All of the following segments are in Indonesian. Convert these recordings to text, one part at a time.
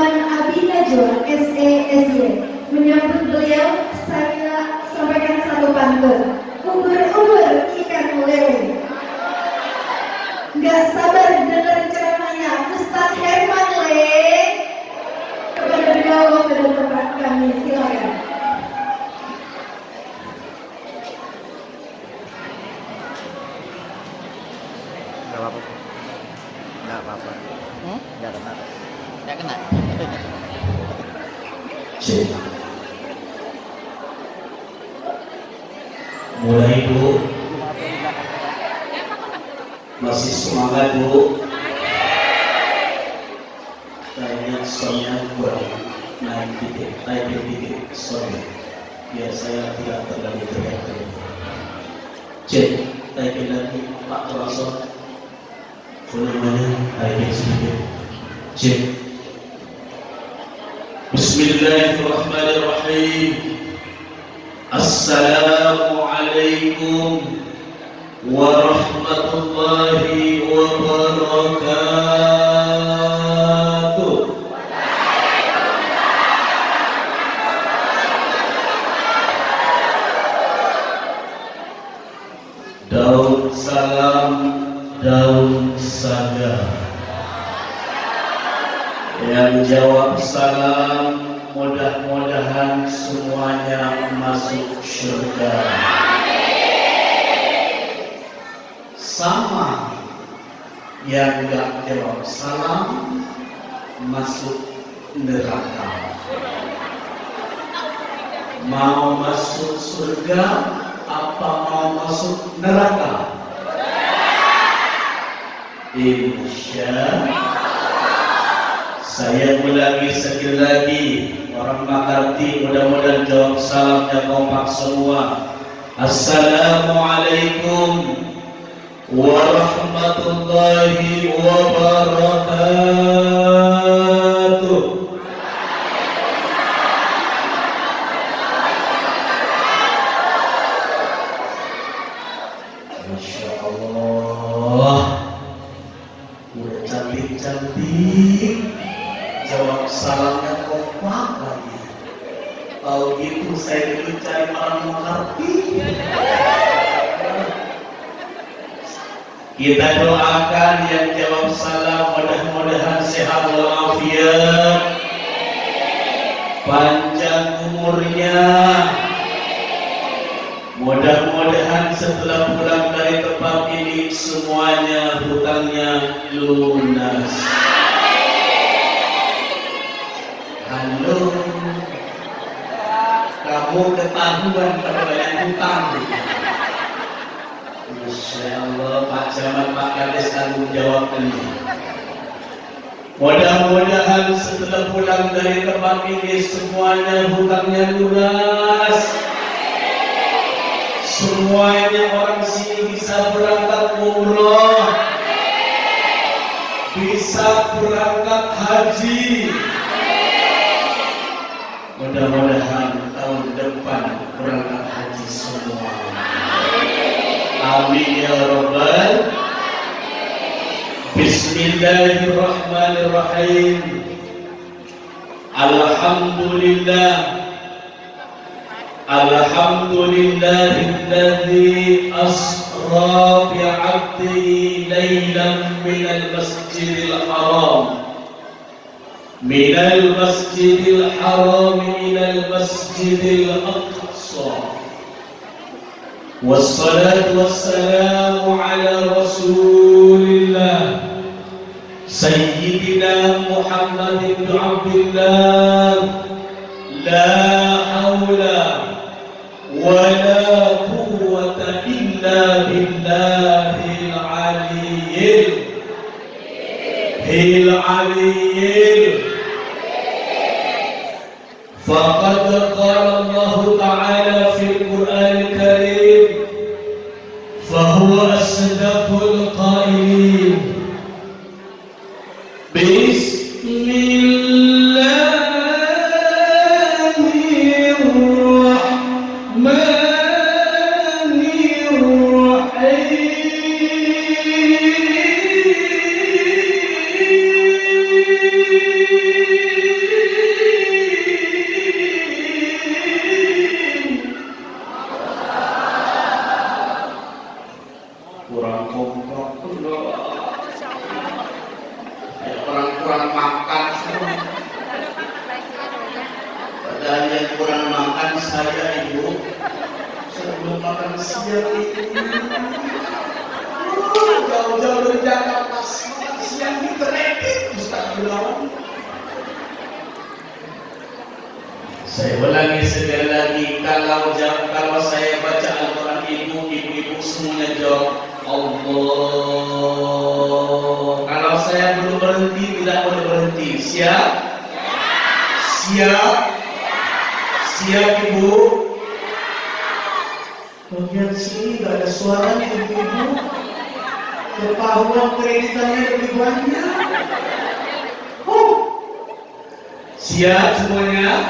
Tuan Abi Najwa SE/SY. Menyambut beliau, saya sampaikan satu pantun. Ubur-ubur ikan lele. Nggak sabar dengar ceramahnya Ustadz Herman Le. Kepada beliau kepada tempat kami, silakan. Nggak apa-apa. Nggak apa-apa. Nggak kena. Nggak kena. Cek. Mulai Bu. Masih semangat Bu. Kayaknya soalnya kurang naik dikit, sorry. Biar saya tidak terlalu teriak-teriak. Cek, naikin lagi Pak Terason. Volumenya naikin sedikit. Cek. Bismillahirrahmanirrahim. Assalamualaikum warahmatullahi wabarakatuh. Daun salam, daun saga. Yang jawab salam, mudah-mudahan semuanya masuk surga. Sama yang gak jawab salam, masuk neraka. Mau masuk surga apa mau masuk neraka? Insya saya ulangi sekali lagi, orang mengerti, mudah-mudahan jawab salamnya kompak semua. Assalamualaikum warahmatullahi wabarakatuh. Masya Allah, udah cantik-cantik, jawab salamnya kompak lagi. Tahu gitu saya dulu cari orang mengerti. Kita doakan yang jawab salam mudah-mudahan sehat walafiat, panjang umurnya. Mudah-mudahan setelah pulang dari tempat ini semuanya hutangnya lunas. Halo, kamu ketahuan pada banyak hutang. Masya Allah, Pak Camat, Pak Kades tanggung jawab ini. Mudah-mudahan setelah pulang dari tempat ini semuanya hutangnya lunas. Semuanya orang sini bisa berangkat umroh, bisa berangkat haji. Mudah-mudahan tahun depan berangkat haji semua. Amin ya Rabbal. Bismillahirrahmanirrahim. Alhamdulillah. Alhamdulillahilladzi asra bi'abdihi laylan minal masjidil haram ilal masjidil aqsa. Wassalatu wassalamu ala rasulillah Sayyidina Muhammad ibn Abdullah. La hawla wala quwwata illa billahil aliyyil. Faqad qala Allah Ta'ala fil Qur'anil Karim, fahuwa asdaqul qailin. Bismillahirrahmanirrahim. saya ibu sebelum makan siang itu jauh-jauh dari Jakarta makan siang di Terekit Ustaz bilang. Saya ulangi sekali lagi, kalau saya baca Al-Quran ibu-ibu semuanya jawab Allah. Kalau saya belum berhenti, tidak boleh berhenti. Siap? Siap? Siap ibu? Bagian sini gak ada suaranya ibu-ibu. Ketahuan kreditannya lebih banyak. Oh. Siap semuanya?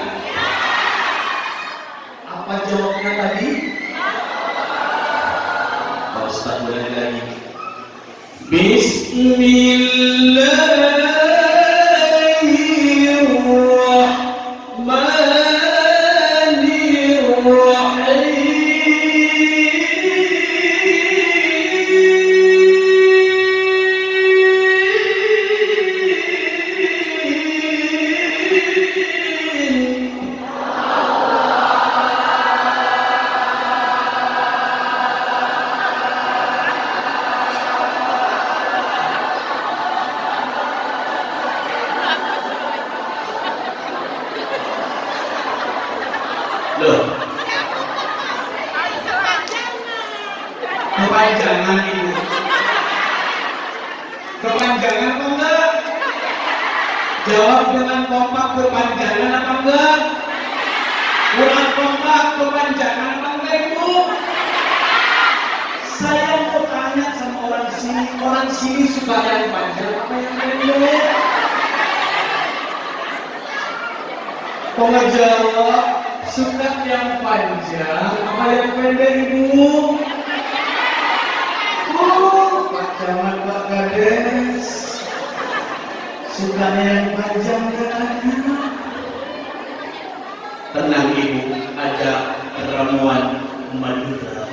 Apa jawabnya tadi? Pak Ustaz ulangi lagi. Loh, kepanjangan ibu. Kepanjangan apa enggak? Jawab dengan kompak, kepanjangan apa enggak? Kurang kompak, kepanjangan apa enggak ibu? Saya mau tanya sama orang sini suka yang panjang apa yang pendek? Kok nggak jawab? Suka yang panjang apa yang pendek ibu? Oh, Pak Camat, Pak Kades, sukanya yang panjang katanya. Tenang ibu, ada ramuan Madura.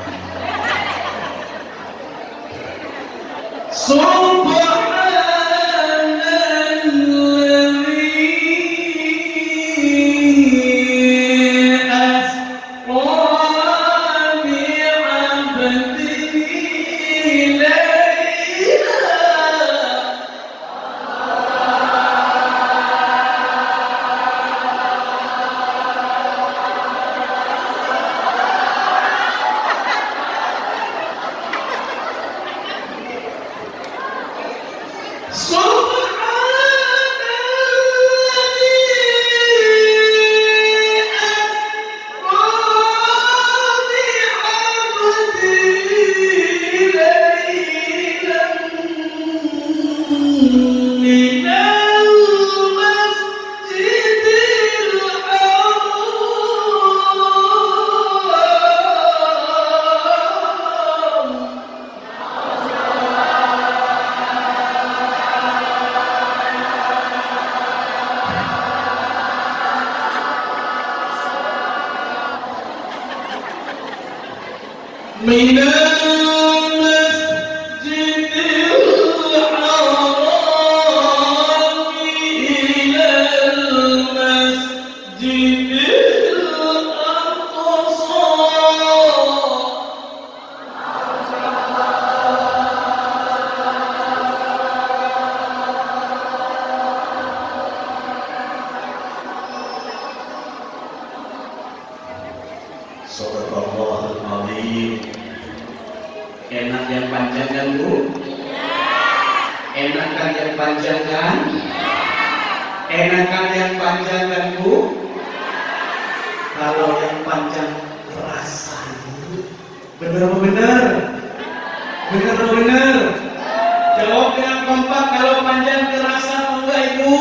من المسجد الحرام إلى المسجد الأقصى. Sadaqallahul Azim. Enak yang panjang kan Bu? Enak kan yang panjang kan? Enak kan yang panjang kan Bu? Kalau yang panjang rasanya bener apa bener? Bener apa bener? Jawab dengan kompak, kalau panjang terasa apa enggak Ibu?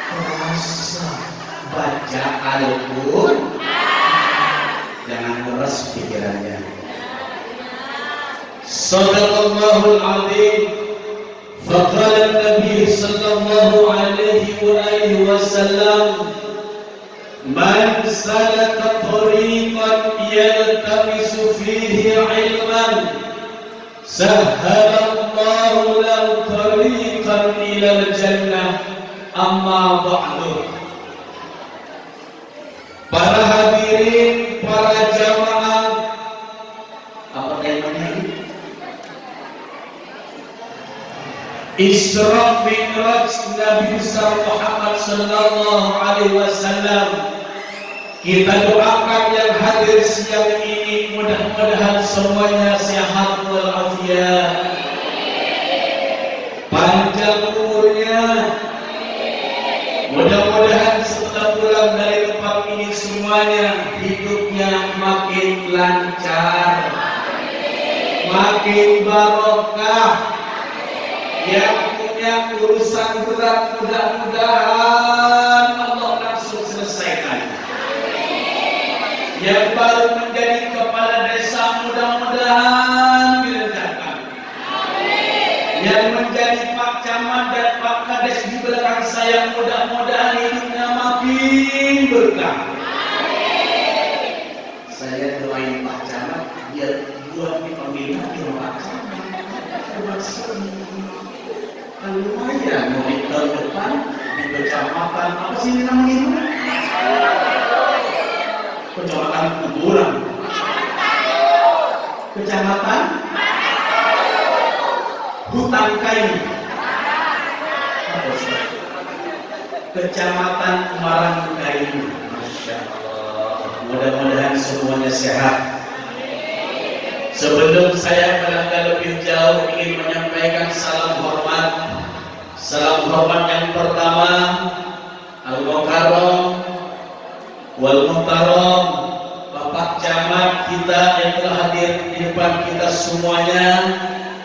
Terasa. Baca Al-Quran, jangan keras pikirannya. Sadaqallahul Azim. Faqala Nabi sallallahu alaihi wa alihi wasallam, man salaka tariqan yaltamisu fihi ilman sahhalallahu lahu tariqan ilal jannah. Amma ba'du. Isra Mi'raj Nabi besar Muhammad sallallahu alaihi wasallam. Kita doakan yang hadir siang ini, mudah-mudahan semuanya sehat walafiat, panjang umurnya. Mudah-mudahan setelah pulang dari tempat ini semuanya hidupnya makin lancar, makin barokah. Yang punya urusan berat mudah-mudahan Allah langsung selesaikan. Yang baru menjadi kepala desa mudah-mudahan diredakan. Yang menjadi Pak Camat dan Pak Kades di belakang saya mudah-mudahan hidupnya makin berkah. Saya doain Pak Camat biar buat dipanggil lagi Pak Camat. Kan lumayan mau di tahun depan di kecamatan apa sih ini namanya itu? Kecamatan Kuburan, kecamatan Hutan Kayu, kecamatan Marangkayu. Masya Allah, mudah-mudahan semuanya sehat. Sebelum saya melangkah lebih jauh, ingin menyampaikan salam hormat. Salam hormat yang pertama, Al-Mukarram wal Muhtaram, Bapak Camat kita yang telah hadir di depan kita semuanya,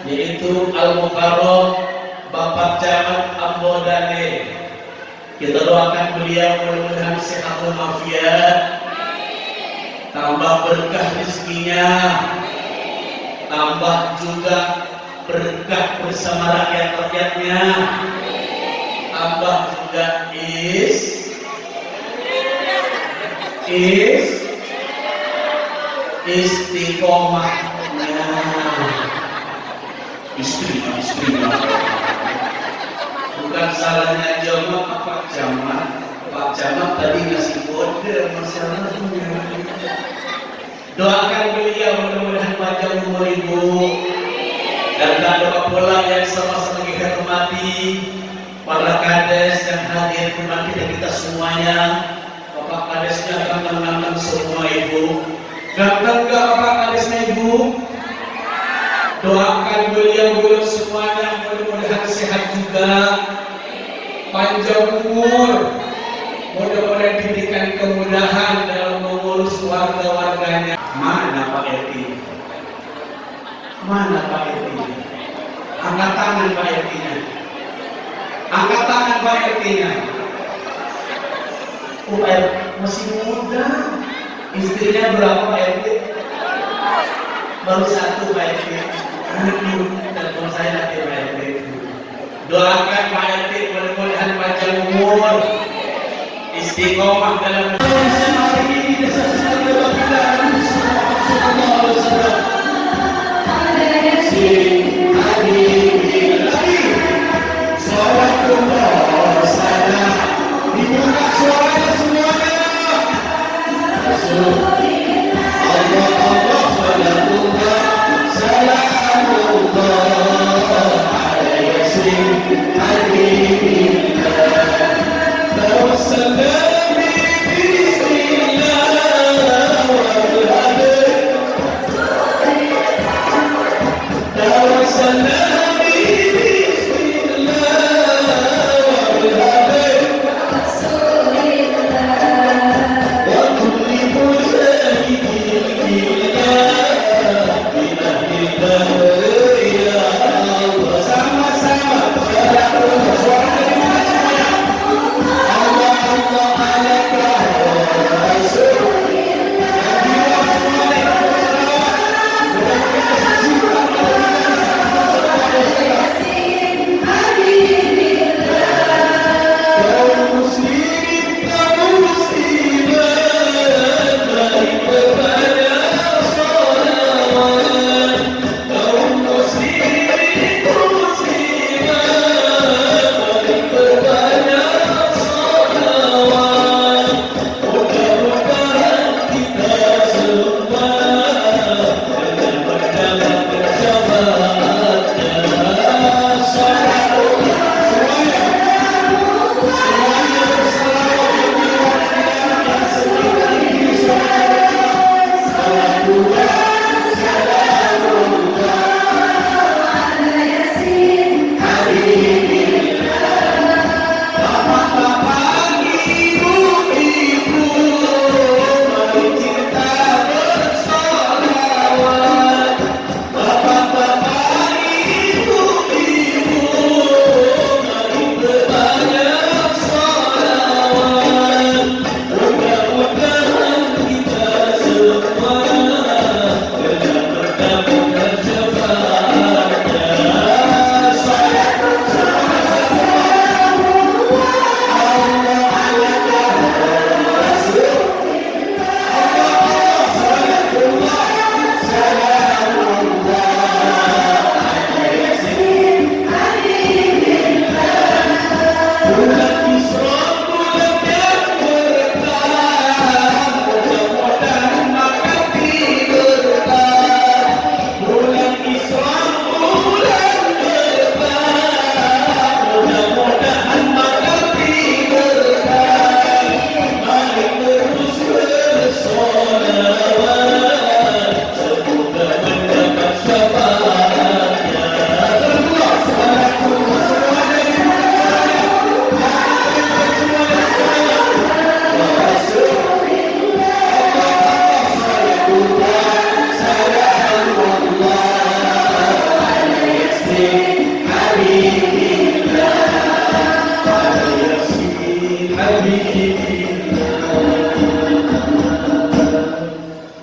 yaitu Al-Mukarram Bapak Camat Ambodane. Kita doakan beliau mudah-mudahan sehat walafiat, tambah berkah rezekinya, tambah juga berkah bersama rakyat-rakyatnya, tambah juga istiqomahnya. Istri bukan salahnya jamaah Pak Camat. Pak Camat tadi ngasih kode masalahnya. Doakan beliau mudah-mudahan panjang umur ibu. Dan doa pula yang sama-sama kita hormati para kades yang hadir kembali kita semuanya. Bapak kadesnya akan menangkan semua ibu. Ganteng gak Bapak kadesnya ibu? Doakan beliau semuanya mudah-mudahan sehat juga, panjang umur, mudah-mudahan diberikan kemudahan dalam mengurus warga-warganya. Mana Pak RT? Mana Pak RT? Angkat tangan Pak RT-nya. Angkat tangan Pak RT-nya. Oh, masih muda. Istrinya berapa Pak RT? Baru satu Pak RT. Telepon saya nanti Pak RT. Doakan Pak RT mudah-mudahan panjang umur, istiqomah dalam Allah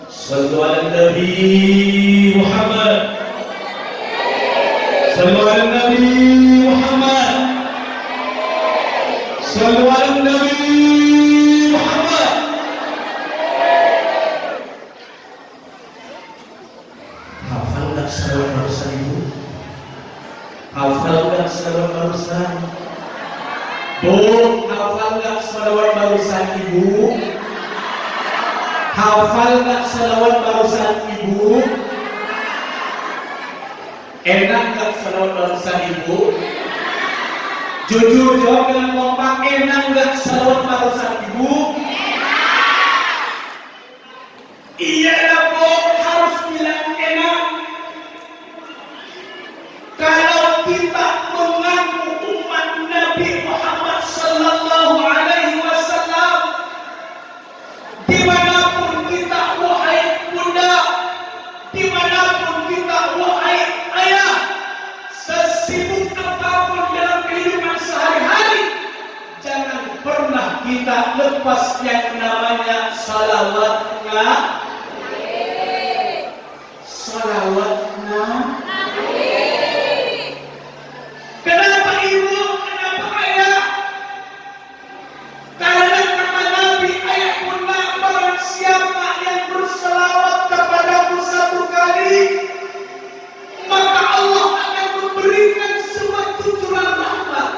Sallu ala Nabi Muhammad. Sallu ala Nabi Muhammad. Sallu ala Nabi Muhammad. Hafal tak salawat barusan ibu? Hafal tak salawat barusan? Bu, hafal tak salawat barusan ibu? Hafal tak salawat barusan ibu? Enak tak salawat barusan ibu? Jujur jawab dengan kompak, enak gak salawat barusan ibu? Iya lah bu, harus bilang enak. Kalau kita mengaku umat Nabi Muhammad sallallahu alaihi wasallam, dimanapun kita wahai bunda, dimanapun kita wahai ayah, sesibuk apapun dalam kehidupan sehari-hari, jangan pernah kita lepas yang namanya salawatnya. Salawatnya. Kenapa ibu? Kenapa ayah? Karena kata Nabi, ayah bunda, barang siapa yang berselawat kepadamu satu kali, maka Allah akan memberikan sebuah cucuran rahmat.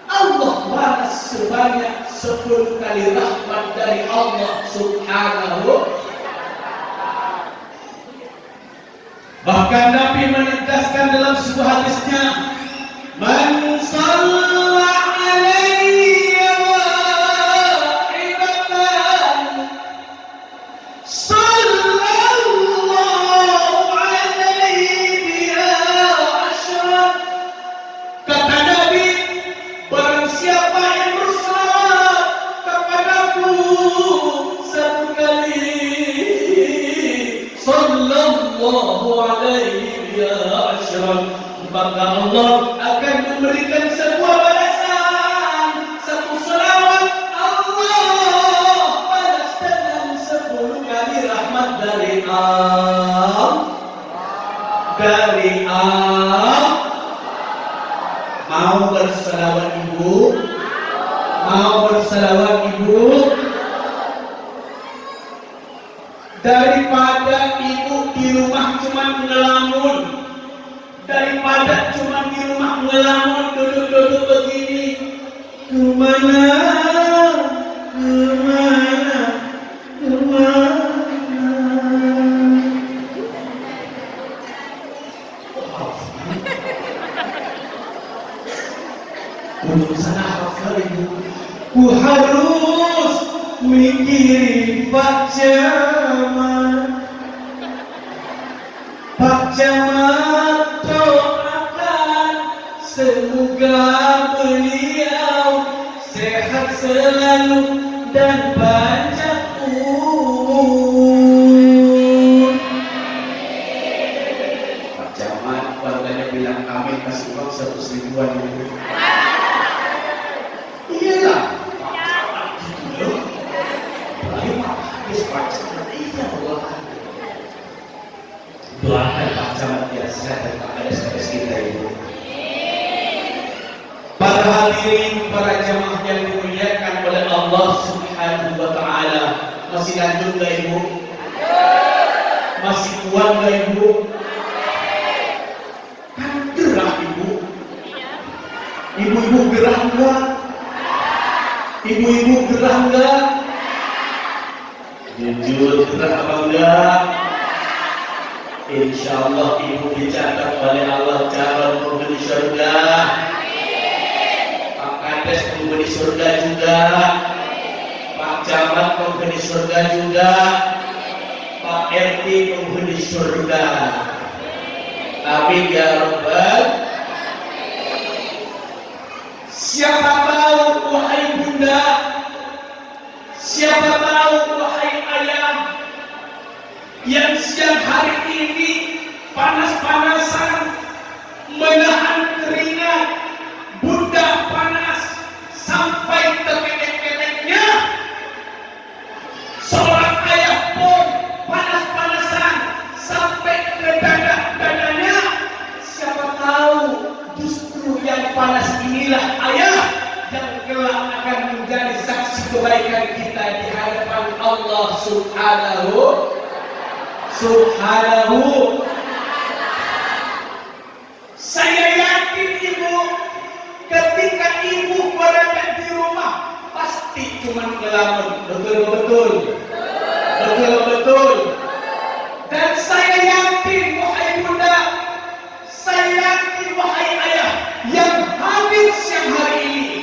Allah balas sebanyak 10 kali rahmat dari Allah Subhanahu. Bahkan Nabi menegaskan dalam sebuah hadisnya, man shalla alayya wahidatan sallallahu alaihi biha asyran. Kata Nabi, barang siapa yang berselawat kepadaku satu kali, sallallahu alaihi ya asyran, maka Allah akan memberikan sebuah balasan. Satu selawat Allah balas dengan 10 kali rahmat dari Allah. Dari Allah. Mau berselawat ibu? Mau berselawat ibu? Daripada ibu di rumah cuma ngelamun, daripada cuma di rumah ngelamun duduk-duduk begini, kemana, kemana, kemana. Untuk sana hafal ibu, ku harus mikirin Pak Camat. Pak Camat doakan semoga beliau sehat selalu dan banyak umur. Pak Camat warganya bilang amin, kasih uang 100 ribuan itu. Iyalah. Doakan Pak Camat biasa dan Pak Kades kita itu. Para hadirin, para jamaah yang dimuliakan oleh Allah Subhanahu wa taala, masih lanjut enggak ibu? Masih kuat enggak ibu? Kan gerah ibu. Ibu-ibu gerah enggak? Ibu-ibu gerah enggak? Jujur gerah apa enggak? Insyaallah ibu dicatat oleh Allah calon penghuni surga. Pak Kades penghuni surga juga. Pak Camat penghuni surga juga. Pak RT penghuni surga. Amin ya rabbal. Siapa tahu wahai bunda, siapa tahu wahai ayah, yang siang hari ini panas-panasan menahan keringat, bunda panas sampai terkekek kebaikan kita di hadapan Allah Subhanahu. Saya yakin ibu, ketika ibu berada di rumah pasti cuma ngelamun. Betul. Dan saya yakin wahai bunda, saya yakin wahai ayah yang hadir siang hari ini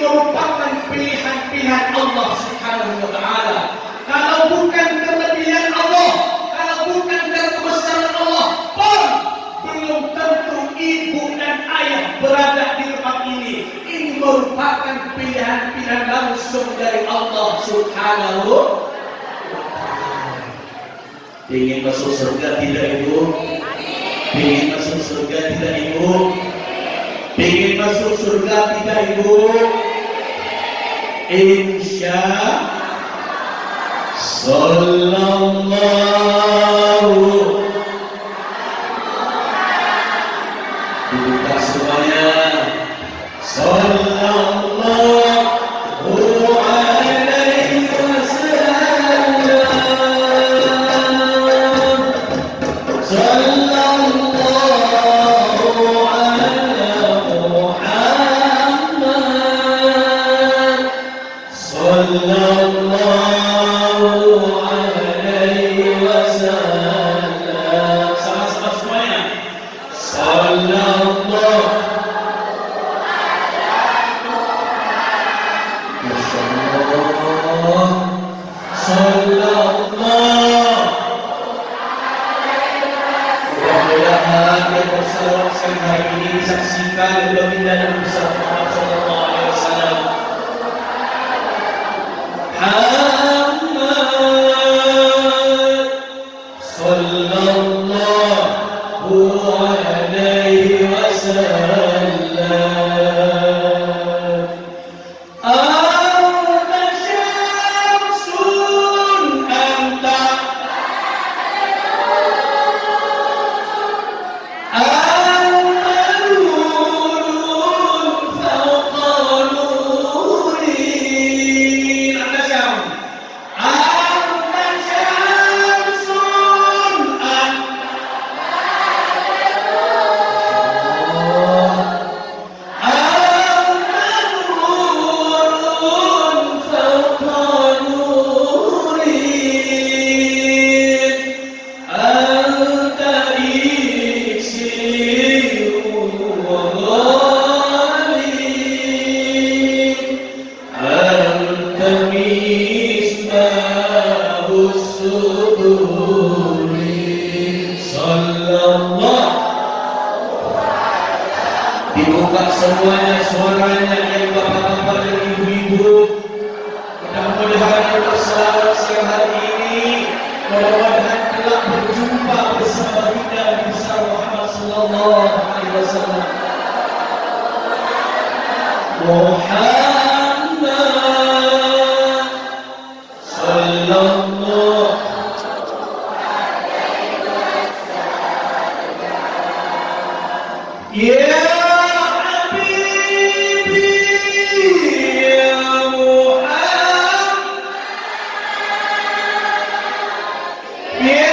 merupakan pilihan Allah Subhanahu wa taala. Kalau bukan kelebihan Allah, kalau bukan kebesaran Allah, pun belum tentu ibu dan ayah berada di tempat ini. Ini merupakan pilihan langsung dari Allah Subhanahu wa taala. Ingin masuk surga tidak ibu? Ingin masuk surga tidak ibu? Ingin masuk surga tidak ibu? Insya Sallallahu. Dibuka semuanya. Sallallahu alaihi wasallam. Sallallahu ala Muhammad. Sallallahu alaihi wasallam. Sama-sama semuanya. Sallallahu. Masya Allah. Sallallahu. Mudah-mudahan yang bersalawat hari ini disaksikan oleh baginda Nabi besar Muhammad sallallahu alaihi wasallam. Muhammad sallallahu alaihi wasallam. Anta syamsun anta dibuka semuanya suaranya yang bapak-bapak dan ibu-ibu. Mudah-mudahan yang bersalawat siang hari ini, mudah-mudahan telah berjumpa bersama kita Nabi besar Muhammad sallallahu alaihi wasallam. Muhammad sallallahu. Ya Habibi ya Muhammad ya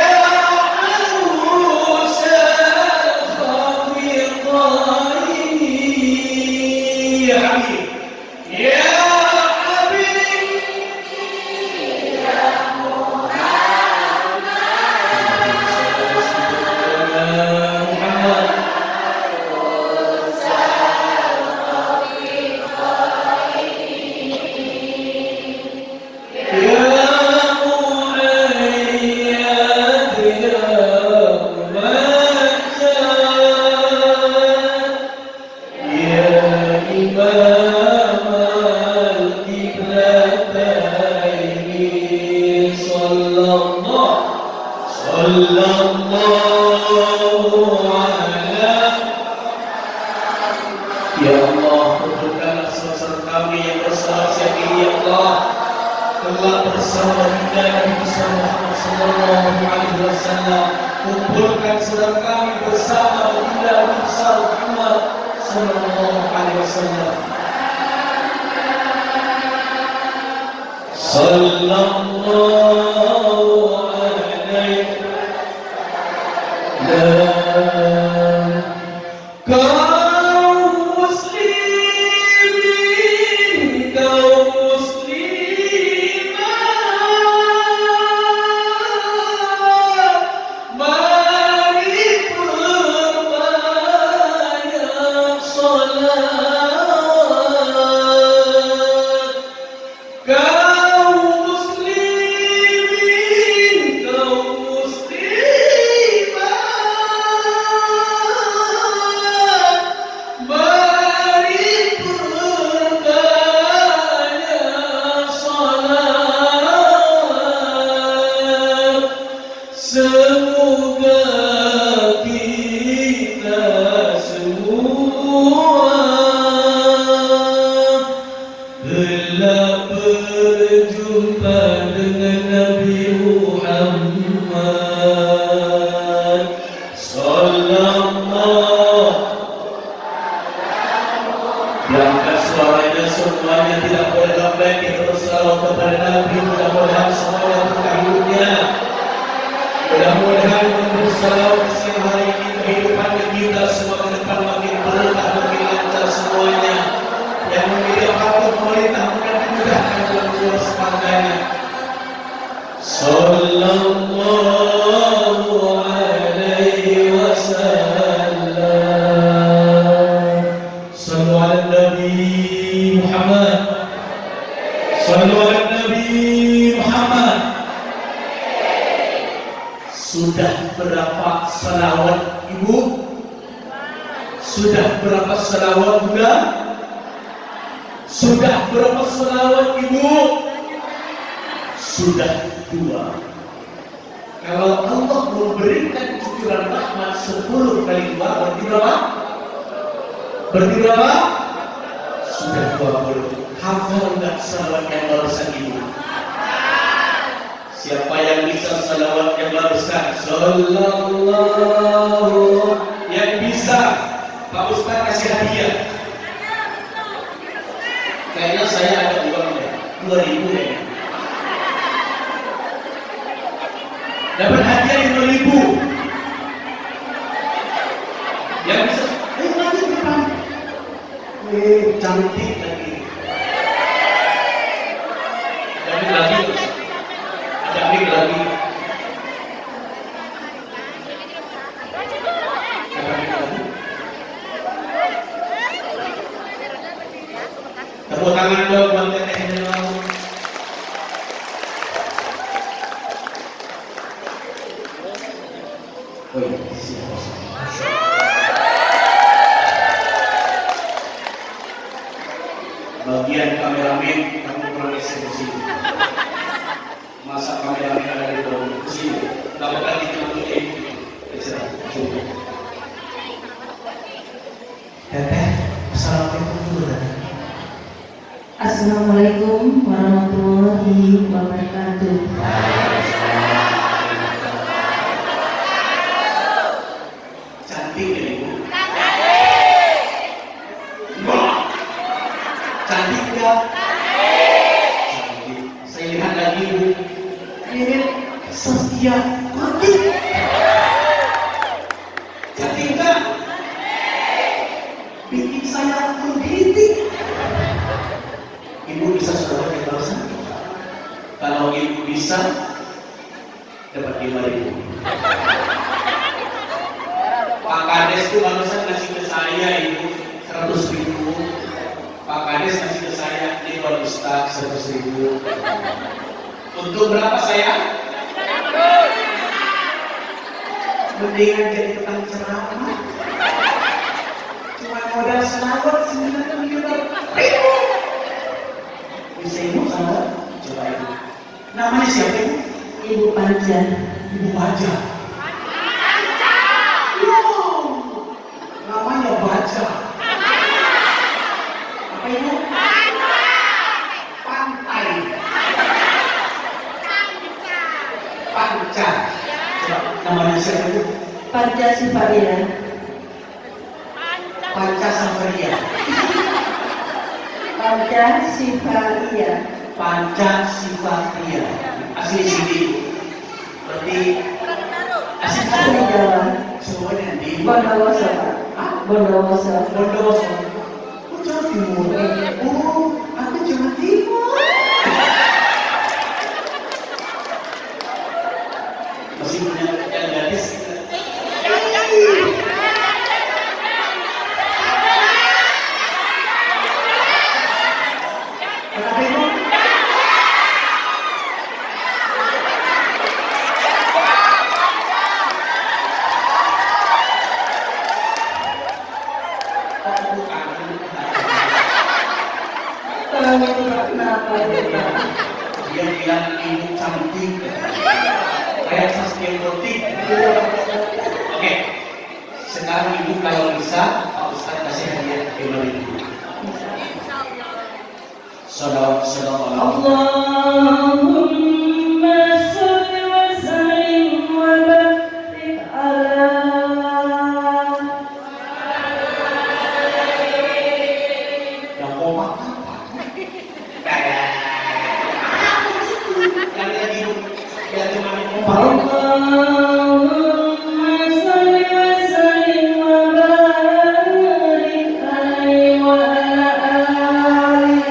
Ausal Khafiqaini ya Habib ya Ya Allah, kabulkanlah salat kami yang bersalah siang ini, ya Allah. Telah bersama kita Nabi besar Muhammad sallallahu alaihi wasallam. Kumpulkan saudara kami bersama kita Nabi besar Muhammad sallallahu alaihi wasallam. sallallahu alaihi wasallam. Kaum muslimin, kaum muslimat, mari perbanyak salat. Kaum muslimin, kaum muslimat, mari perbanyak salat. Semoga kita semua telah berjumpa dengan Nabi Muhammad sallallahu. Angkat suaranya semuanya, tidak boleh lambat. Kita bersalawat kepada Nabi. Mudah-mudahan semuanya berkah hidupnya. Mudah-mudahan bersalawat siang hari ini kehidupan kita semua ke depan makin berkah, makin lancar semuanya. Yang memiliki apapun pemerintah mudah-mudahan dalam luar sepandainya. Sallallahu alaihi wasallam. Sallu ala Nabi Muhammad. Sallu ala Nabi Muhammad. Sudah berapa salawat ibu? Sudah berapa salawat bunda? Sudah berapa salawat ibu? Sudah 2. Kalau Allah memberikan cucuran rahmat 10 kali 2 berarti berapa? Berarti berapa? Sudah 20. Hafal enggak salawat yang barusan ibu? Siapa yang bisa salawat yang barusan? Sallallahu. Yang bisa Pak Ustaz kasih hadiah. Kayaknya saya ada uangnya 2.000 kayaknya. Dapat hadiah 5.000. Yang bisa, lagi depan. Cantik lagi. Cantik lagi. Cantik lagi. Tepuk tangan dong buat tetehnya dong. Oh iya, siap. Bagian kameramen, kamu kurang eksekusi. Masa kameramen ada di bawah sini? Gak bakal ditutupin. Teteh, assalamualaikum dulu. Assalamualaikum warahmatullahi wabarakatuh. Cantik ya ibu? Cantik ya? Cantik. Saya lihat lagi ibu. Mirip Saskia Mati. Cantik enggak? Bikin saya menggelitik. Ibu bisa salawat yang barusan? Kalau ibu bisa, dapat 5.000. Pak Kades itu barusan ngasih ke saya ibu 100.000. Pak Kades ngasih ke saya ini buat Ustaz 100.000. Untuk berapa saya? Mendingan jadi tukang ceramah. Cuma modal selawat 9.000.000. Bisa ibu sama? Coba ibu. Namanya siapa ibu? Ibu Panca. Ibu Baja. Wow, namanya Baja. Apa ibu? Pantai. Panca. Coba namanya siapa ibu? Panca Sifaria. Panca Safaria. Panca Sifaria. Pancasila. Asli sini. Berarti asli Asli Jawa. semuanya di Bondowoso, Pak. Bondowoso. Bondowoso. Oh, Jawa Timur. Oh, aku Jawa Timur. Masih punya yang gadis. Kenapa itu? Oh, bukan. Tahu itu Pak, kenapa itu Pak? Dia bilang ibu cantik, kayak Saskia Gotik. Oke, sekarang ibu kalau bisa, Pak Ustadz kasih hadiah 5.000. Saudara-saudara Allahumma sholli wa sallim wa barik ala yang kompak apa? Kalian ibu, biar cuma kompak. Allahumma sholli wa sallim wa barik alaihi wa ala alihi.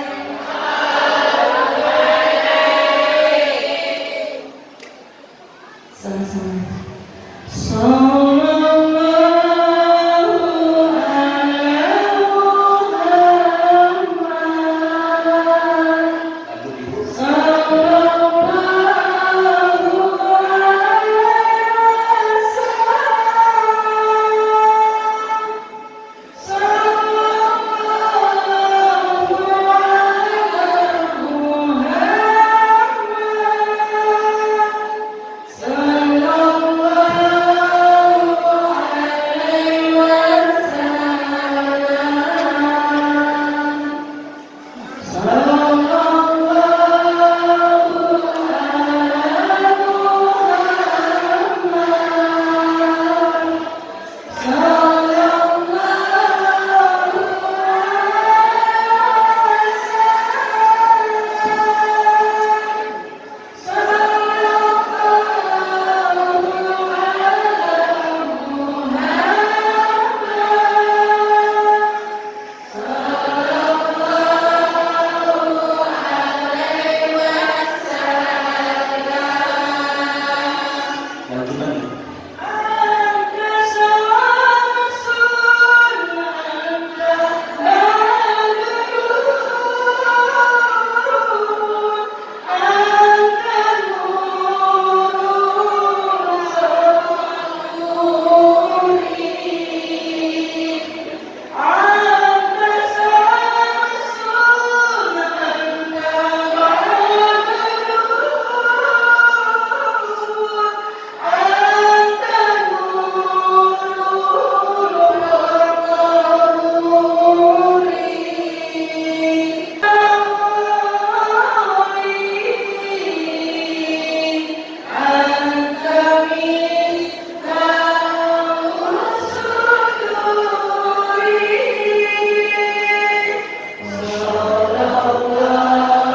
Sama-sama. Sallallahu ala Muhammad. Lalu ibu, Sallallahu alaihi wasallam. Sallallahu ala Muhammad. Sallallahu alaihi wasallam. Sallallahu ala Muhammad. Sallallahu lanjutan ibu. Anta samsun, anta badrun, anta nurun samuri. Anta samsun, anta badrun, anta nurun anta miftahus suduri.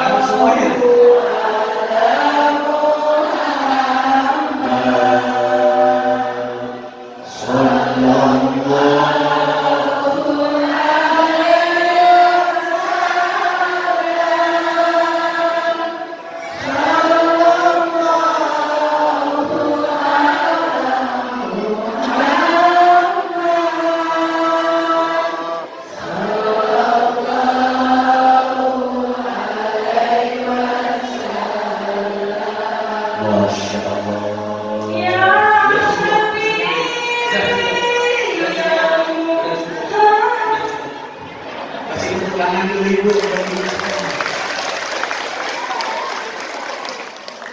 Lalu semuanya. Masya Allah. Ya Nabi, ya Muhammad. Kasih tepuk tangan dulu ibu.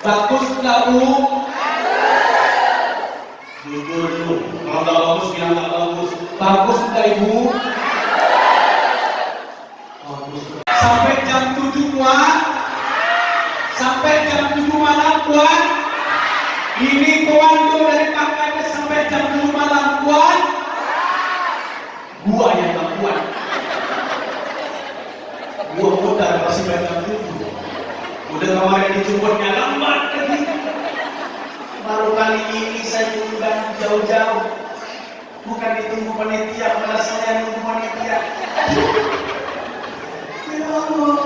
Bagus nggak bu? Jujur dulu. Kalau nggak bagus bilang nggak bagus. Bagus nggak ibu? Bagus. Sampai jam 7 puan. Sampai jam 7 malam puan. Ini komando dari Pak Kades sampai jam 7 malam puan. Gua yang nggak kuat. Gua mutar masih jam 7. Udah kemarin dijemputnya lambat lagi. Baru kali ini saya diundang jauh-jauh. Bukan ditunggu panitia, malah saya nunggu panitia. Ya Allah,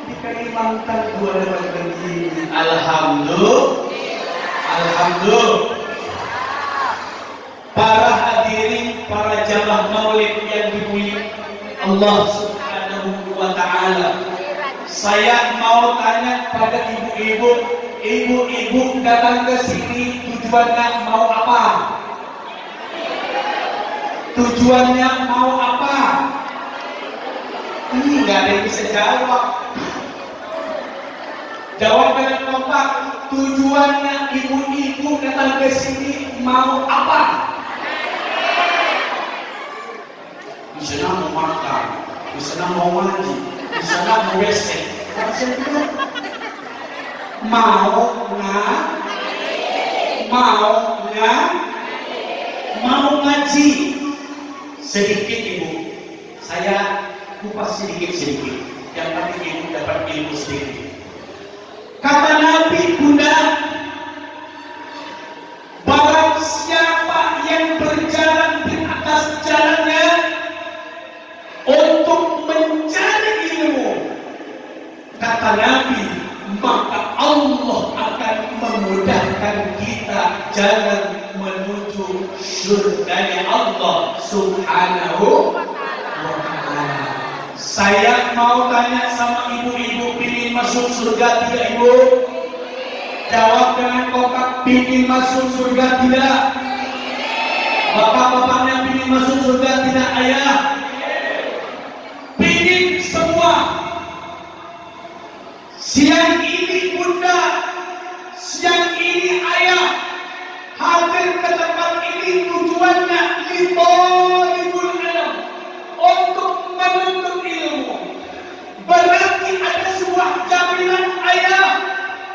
di Kalimantan gua dapat begini. Alhamdulillah. Alhamdulillah. Para hadirin, para jamaah maulid yang dimuliakan Allah Subhanahu wa Ta'ala. Saya mau tanya pada ibu-ibu, ibu-ibu datang ke sini tujuannya mau apa? Tujuannya mau apa? Ini nggak ada yang bisa jawab. Jawab dengan kompak. Tujuannya ibu-ibu datang ke sini mau apa? Di sana mau makan, di sana mau mandi, di sana mau WC. Mau ngaji. Sedikit ibu, saya kupas sedikit. Yang penting ibu dapat ilmu sedikit. Kata Nabi, Bunda, barang siapa yang berjalan di atas jalannya untuk mencari ilmu, kata Nabi, maka Allah akan memudahkan kita jalan menuju surganya Allah Subhanahu wa Ta'ala. Saya mau tanya sama ibu-ibu, pingin masuk surga tidak ibu? Jawab dengan kompak, pingin masuk surga tidak? Bapak-bapaknya pingin masuk surga tidak ayah? Pingin semua. Siang ini bunda, siang ini ayah hadir ke tempat ini tujuannya libul ilm, untuk menuntut ilmu. Berarti ada sebuah jaminan ayah,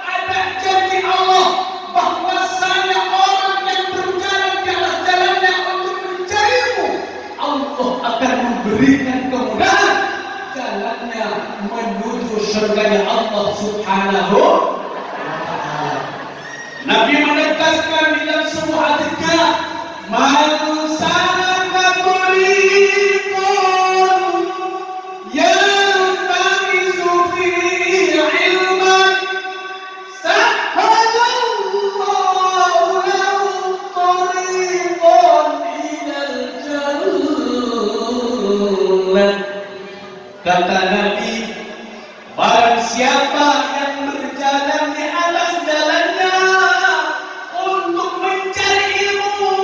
ada janji Allah bahwasanya orang yang berjalan di atas jalannya untuk mencari ilmu, Allah akan memberikan kemudahan jalannya menuju surganya Allah Subhanahu wa Ta'ala. Nabi menegaskan di dalam sebuah hadisnya, man salaka tariqan yaltamisu fihi ilman sahhalallahu lahu tariqan ilal jannah. Kata Nabi, barang siapa yang berjalan di atas jalannya untuk mencari ilmu,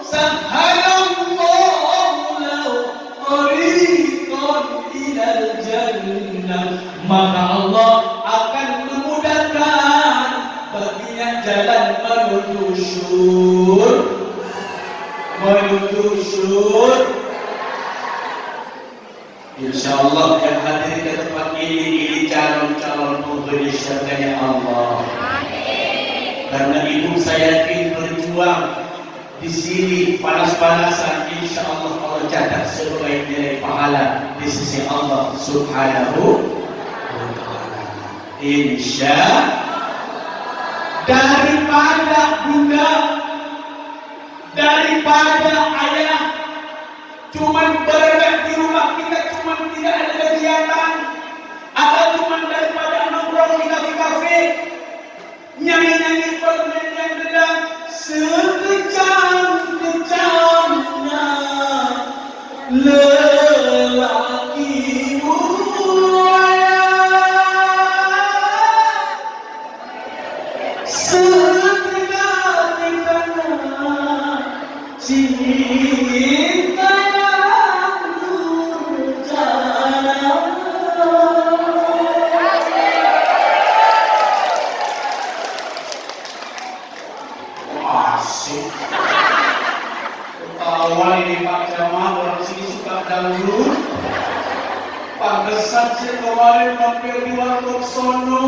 sahhalallahu lahu tariqan ilal jannah, maka Allah akan memudahkan baginya jalan menuju surga. Insyaallah yang hadir ke tempat ini calon-calon penghuni surganya Allah. Karena ibu saya yakin berjuang di sini panas-panasan, insyaallah Allah catat sebagai nilai pahala di sisi Allah Subhanahu wa Ta'ala. Daripada bunda, daripada ayah cuman berada di rumah kita, cuman tidak ada kegiatan, atau cuman daripada nongkrong di kafe-kafe, nyanyi-nyanyi permen yang sedang sekejam-kejamnya lelaki mulia, setegak-tegaknya cinta awal ini Pak Jamal, orang sini suka dangdut. Pantesan saya kemarin mampir di warung sono.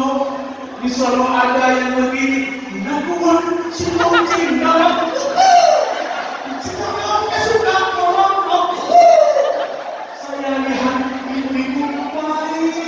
Di sono ada yang begini. Nakuan, sinong cinta. Cinta suka orang aku. Saya lihat ibu-ibu baik.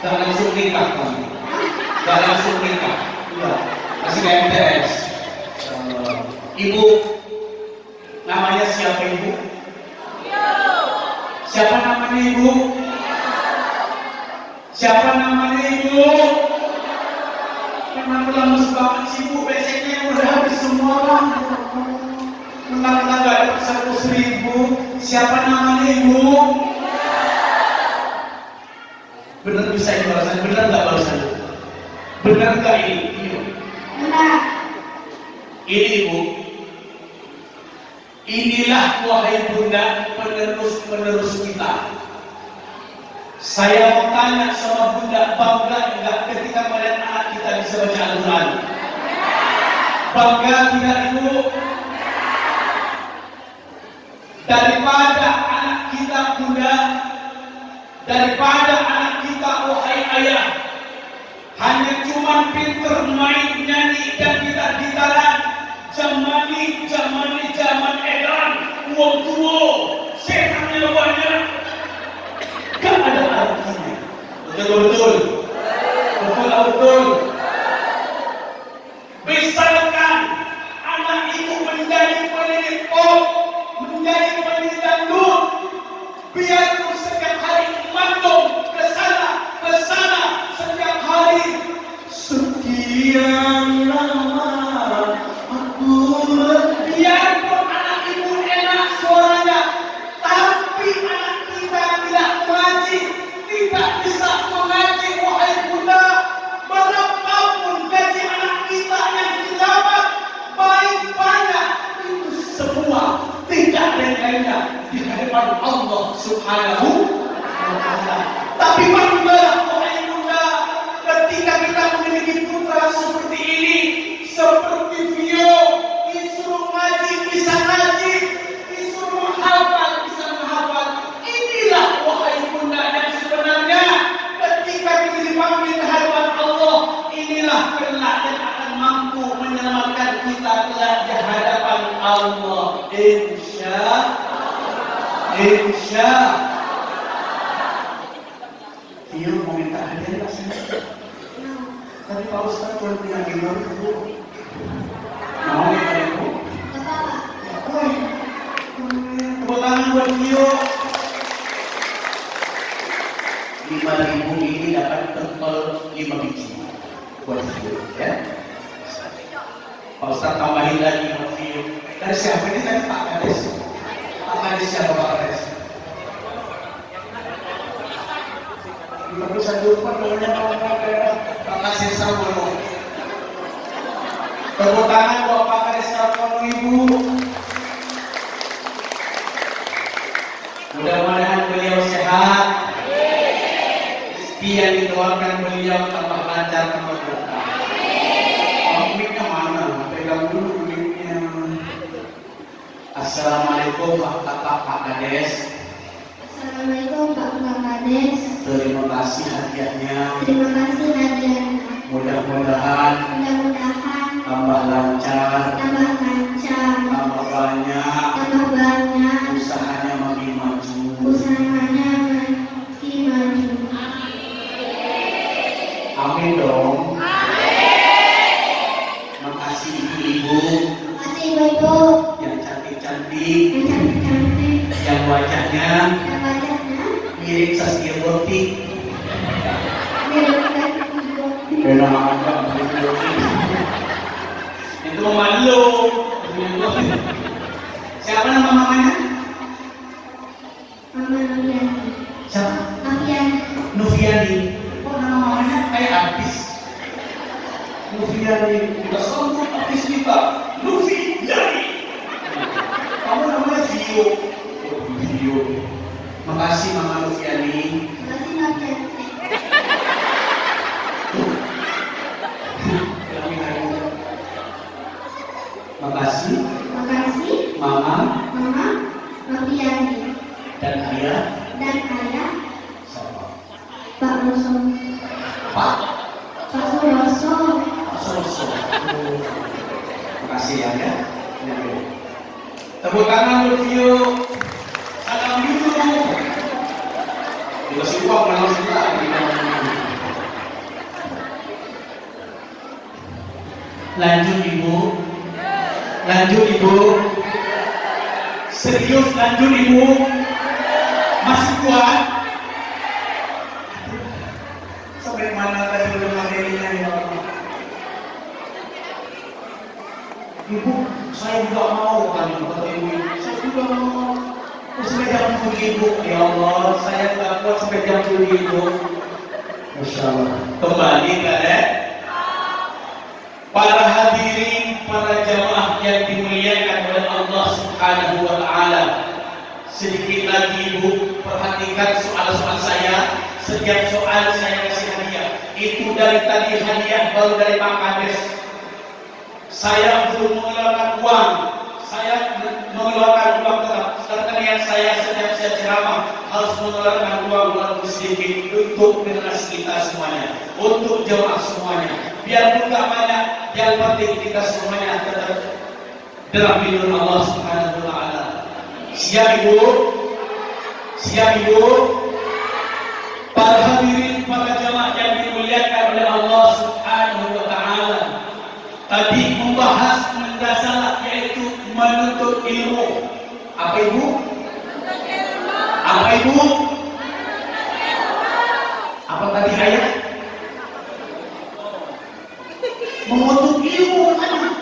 Gak langsung nikah kan? Gak langsung nikah. Enggak. Masih kayak MTS. Ibu, namanya siapa ibu? Siapa namanya ibu? Siapa namanya ibu? Kenapa lemes banget sih ibu? Beseknya yang udah habis semua orang. Mentang-mentang gak ada 100.000. Siapa namanya ibu? Bener bisa ini barusan? Bener gak barusan? Bener gak ini? Benar. Ini ibu. Inilah wahai bunda penerus-penerus kita. Saya mau tanya sama bunda, bangga enggak ketika melihat anak kita bisa baca Al-Quran? Bangga tidak ibu? Daripada anak kita bunda, daripada anak kita wahai ayah, hanya cuma pinter main nyanyi dan gitar-gitaran, zaman edan, uang tua, setannya banyak, gak ada artinya. Betul. Misalkan anak itu menjadi penyanyi pop, menjadi penyanyi dangdut, biar setiap hari manggung ke sana setiap hari. Sekian lama aku biarpun anak ibu enak suaranya, tapi anak kita tidak mengaji, tidak bisa mengaji. Wahai bunda, berapapun gaji anak kita yang didapat, baik banyak, itu semua tidak ada yang lainnya di hadapan Allah Subhanahu wa Ta'ala. Tapi banggalah wahai bunda ketika kita memiliki putra seperti ini, seperti Vio, disuruh ngaji bisa ngaji, disuruh menghafal bisa menghafal. Inilah wahai bunda yang sebenarnya ketika kita dipanggil ke hadapan Allah, inilah kelak yang akan mampu menyelamatkan kita kelak di hadapan Allah. Insya Vio mau minta hadiah rasanya. Tapi Pak Ustadz kalau punya ibu, mau ya ibu? Tepuk tangan buat Vio. 5.000 ini dapat tempel 5 biji buat Vio, ya. Pak Ustadz tambahin lagi buat Vio. Dari siapa ini tadi Pak Kades? Pak Kades siapa Pak Kades? Kita bisa lupa namanya Pak Kades Sarwono. Tepuk tangan buat Pak Kades Sarwono ibu. Mudah-mudahan beliau sehat. Rezeki yang didoakan beliau tambah lancar, tambah berkah. Miknya mana? Pegang dulu miknya. Assalamualaikum Pak Kades. Assalamualaikum Pak Kades. Terima kasih hadiahnya. Terima kasih hadiahnya. Mudah-mudahan tambah lancar, tambah banyak, usahanya makin maju. Amin dong. Makasih ibu-ibu yang cantik-cantik, yang wajahnya mirip Saskia Gotik. Enak aja, itu malu. Siapa nama mamanya? Mama Noviani. Siapa? Noviani. Oh nama mamanya kayak artis. Noviani. Kita sambut artis kita. Noviani. Kamu namanya Vio. Oh, Vio. Makasih Mama Noviani. Makasih Noviani. Makasih Mama Noviani dan Ayah siapa? Pak Pak Suroso. Makasih ya. Tepuk tangan buat Vio. Salam dulu. Dikasih uang kalau kita. Lanjut ibu. Lanjut ibu. Serius lanjut ibu. Masih kuat? Sampai mana tadi udah materinya ya Allah? Ibu, saya juga mau kata ibu. Saya juga mau. Sampai jam 7 ibu. Ya Allah, saya tak kuat sampai jam 7 ibu. Masya Allah. Kembali kepada para hadirin, para jamaah yang dimuliakan oleh Allah Subhanahu wa Ta'ala. Sedikit lagi ibu perhatikan soal-soal saya. Setiap soal saya kasih hadiah. Itu dari tadi hadiah baru dari Pak Kades. Saya belum mengeluarkan uang. Saya mengeluarkan uang tetap. Karena niat saya setiap saya ceramah harus mengeluarkan uang walaupun sedikit untuk generasi kita semuanya, untuk jemaah semuanya. Biarpun tak banyak, yang penting kita semuanya tetap dalam lindungan Allah Subhanahu wa Ta'ala. Siap ibu? Siap ibu? Para hadirin, para jamaah yang dimuliakan oleh Allah Subhanahu wa Ta'ala. Tadi membahas mendasar yaitu menuntut ilmu. Apa ibu? Apa ibu? Apa tadi ayat? Menuntut ilmu mana?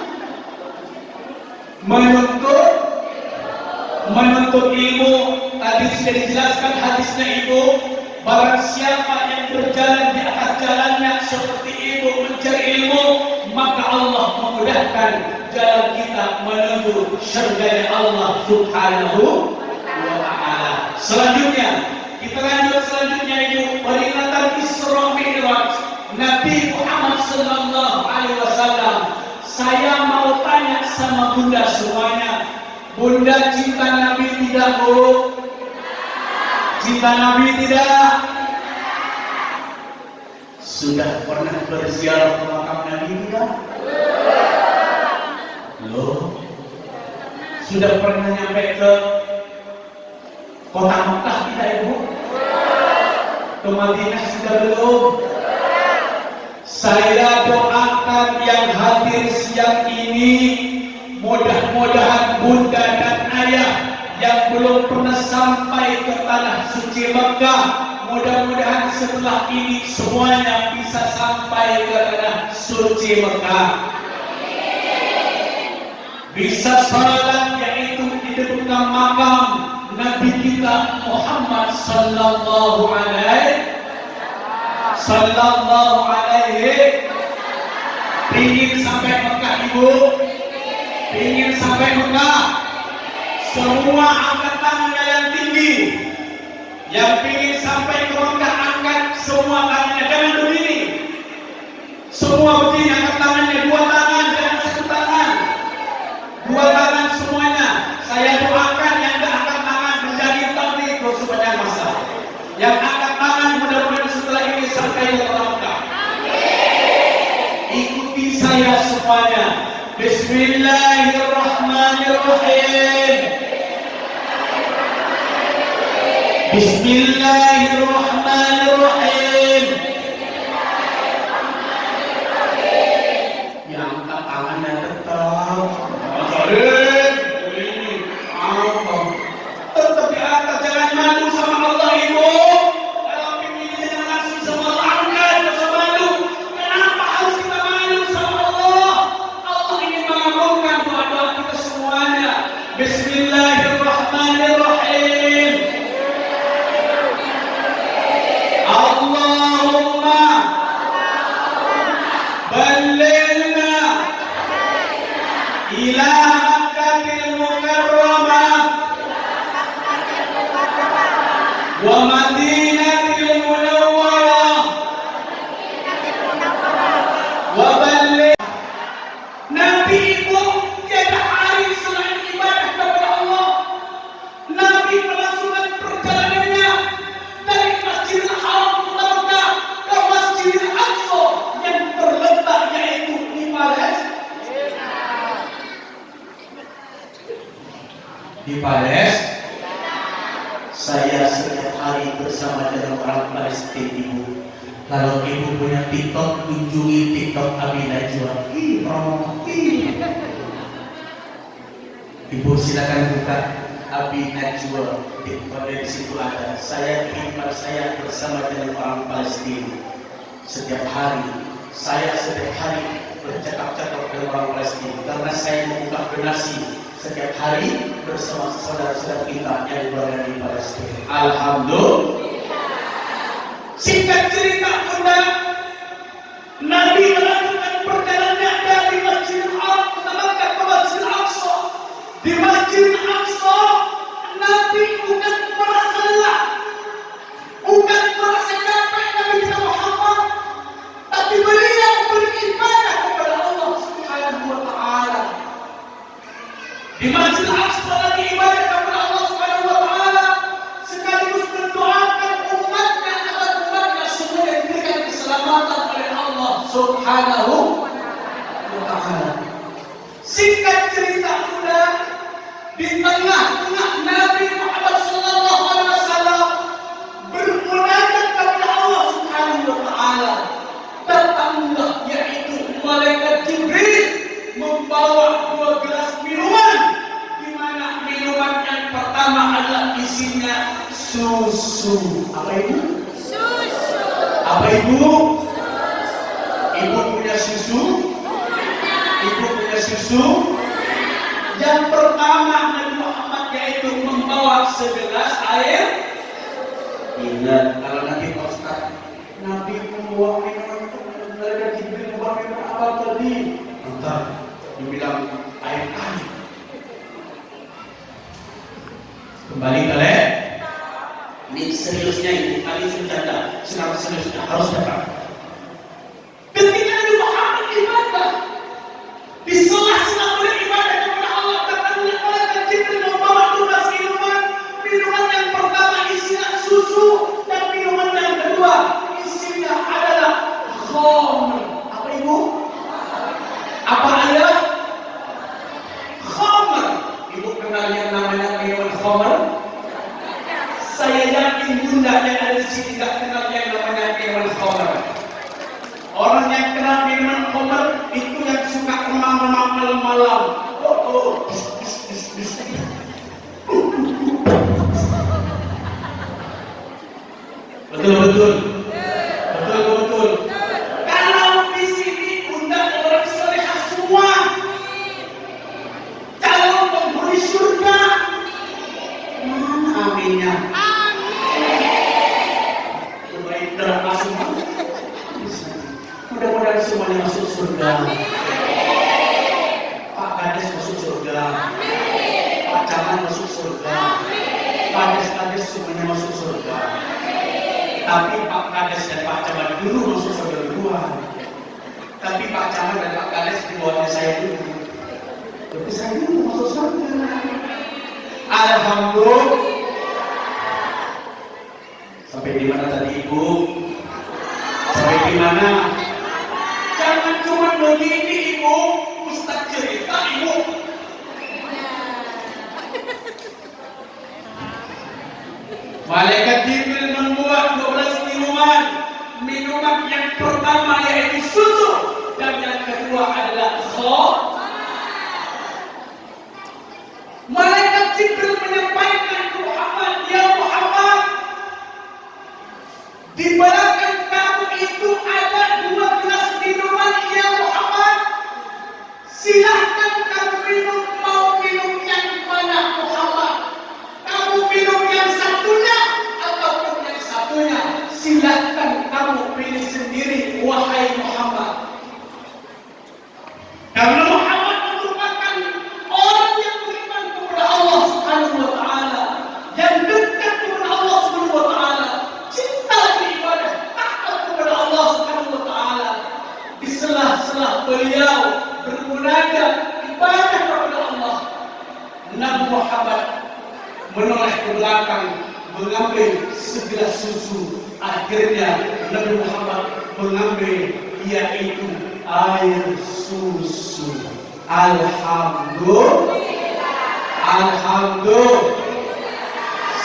Menuntut ilmu. Tadi sudah dijelaskan hadisnya ibu. Barang siapa yang berjalan di atas jalannya seperti ibu mencari ilmu, maka Allah memudahkan jalan kita menuju syurga Allah Subhanahu wa Ta'ala. Selanjutnya, kita lanjut selanjutnya ibu, peringatan Isra Mi'raj Nabi Muhammad sallallahu alaihi wasallam. Saya mau tanya sama bunda semuanya. Bunda cinta Nabi tidak, Bu? Cinta Nabi tidak? Sudah pernah berziarah ke makam Nabi tidak? Loh, sudah pernah nyampe ke kota Mekah tidak ibu? Ke Madinah sudah belum? Saya doakan yang hadir siang ini, mudah-mudahan bunda dan ayah yang belum pernah sampai ke tanah suci Mekah, mudah-mudahan setelah ini semuanya bisa sampai ke tanah suci Mekah. Bisa salat yaitu di dekat makam Nabi kita Muhammad sallallahu alaihi. Ingin sampai Mekah ibu? Ingin sampai Mekah? Semua angkat tangannya yang tinggi. Yang ingin sampai ke Mekah angkat semua tangannya, jangan begini. Semua begini, angkat tangannya, dua tangan, jangan satu tangan. Dua tangan semuanya. Saya doakan yang tidak angkat tangan menjadi tabligh sepanjang masa. Yang angkat tangan mudah-mudahan setelah ini sampai ke Mekah. Ikuti saya semuanya. Bismillahirrahmanirrahim. Bismillahirrahmanirrahim. Yang angkat tangannya tetap. Tetap diangkat, jangan malu sama Allah ibu. Kalau ingin jangan langsung sama Allah, angkat, gak usah malu. Kenapa harus kita malu sama Allah? Allah ingin mengabulkan doa-doa kita semuanya. Bismillahirrahmanirrahim. Allahumma ballighna ila Makkahil Mukarramah wa Madinatil Munawwarah wa balligh. Nabi itu tiada hari selain ibadah kepada Allah. Nabi melangsungkan perjalanannya dari Masjidil Haram ke Mekah ke Masjidil Aqsa yang terletak yaitu di Palestina. Di Palestina. Saya setiap hari bersama dengan orang Palestina ibu. Kalau ibu punya TikTok, kunjungi TikTok Abi Najwa. Ibu silakan buka Abi Najwa. Di situ ada saya kehidupan saya bersama dengan orang Palestina. Setiap hari saya bercakap-cakap dengan orang Palestina karena saya membuka donasi setiap hari bersama saudara-saudara kita yang berada di Palestina. Alhamdulillah. Singkat cerita, Bunda, Nabi melakukan perjalanan dari Masjidil Aqsa ke Masjidil Aqsa. Di Masjidil Aqsa, Nabi bukan merasa lelah, bukan merasa capek Nabi Muhammad, tapi beliau beribadah kepada Allah Subhanahu wa Ta'ala. Di Masjidil Aqsa lagi ibadah kepada Allah Subhanahu wa Ta'ala, sekaligus mendoakan umatnya agar umatnya semua diberikan keselamatan oleh Allah Subhanahu wa Ta'ala. Singkat cerita, Bunda, di tengah-tengah Nabi Muhammad SAW bermunajat kepada Allah Subhanahu wa Ta'ala, datanglah yaitu malaikat Jibril membawa 2 gelas minuman, di mana minuman yang pertama adalah isinya susu. Apa itu? Susu. Apa ibu? Ibu punya susu? Ibu punya susu? Yang pertama Nabi Muhammad yaitu membawa segelas air. Ingat, kalau nanti Pak Ustaz, Nabi membawa minuman itu, mereka Jibril membawa minuman apa tadi? Entah, dibilang air tadi. Kembali kalian. Ini seriusnya ini, kali bercanda, senang seriusnya harus dapat. Ketika Nabi Muhammad ibadah, di sela-sela beribadah kepada Allah, datanglah malaikat Jibril membawa 12 minuman. Minuman yang pertama isinya susu, dan minuman yang kedua isinya adalah khamr. Apa ibu? Apa ayah? Khamr. Ibu kenal yang namanya minuman khamr? Saya yakin Bunda yang ada di sini tidak kenal yang namanya minuman khamr. Orang yang kenal minuman khamr itu yang suka remang-remang malam-malam. Betul. Kalau di sini Bunda orang solehah semua, calon penghuni surga, mana aminnya? Mudah-mudahan semuanya masuk surga. Pak Kades masuk surga. Pak Camat masuk surga. Kades-kades semuanya masuk surga. Tapi Pak Kades dan Pak Camat dulu masuk surga duluan. Tapi Pak Camat dan Pak Kades di bawahnya saya dulu. Tapi saya dulu masuk surga. Alhamdulillah. Sampai di mana tadi Ibu? Sampai di mana? Jangan cuma begini Ibu, Ustaz cerita Ibu. Malaikat Jibril membuat 12 minuman. Minuman yang pertama yaitu susu, dan yang kedua adalah khamr. Malaikat Jibril menyampaikan ke Muhammad, ya Muhammad, di belakang kamu itu ada 2 gelas minuman, ya Muhammad. Silahkan kamu minum, mau minum yang mana Muhammad? Kamu minum yang satunya ataupun yang satunya? Silahkan kamu pilih sendiri, wahai Muhammad. Karena Muhammad merupakan orang yang beriman kepada Allah Subhanahu wa Ta'ala, yang dekat kepada Allah Subhanahu wa Ta'ala, cinta beribadah, taat kepada Allah Subhanahu wa Ta'ala. Di sela-sela beliau bermunajat ibadah kepada Allah, Nabi Muhammad menoleh ke belakang mengambil segelas susu. Akhirnya Nabi Muhammad mengambil yaitu air susu. Alhamdulillah.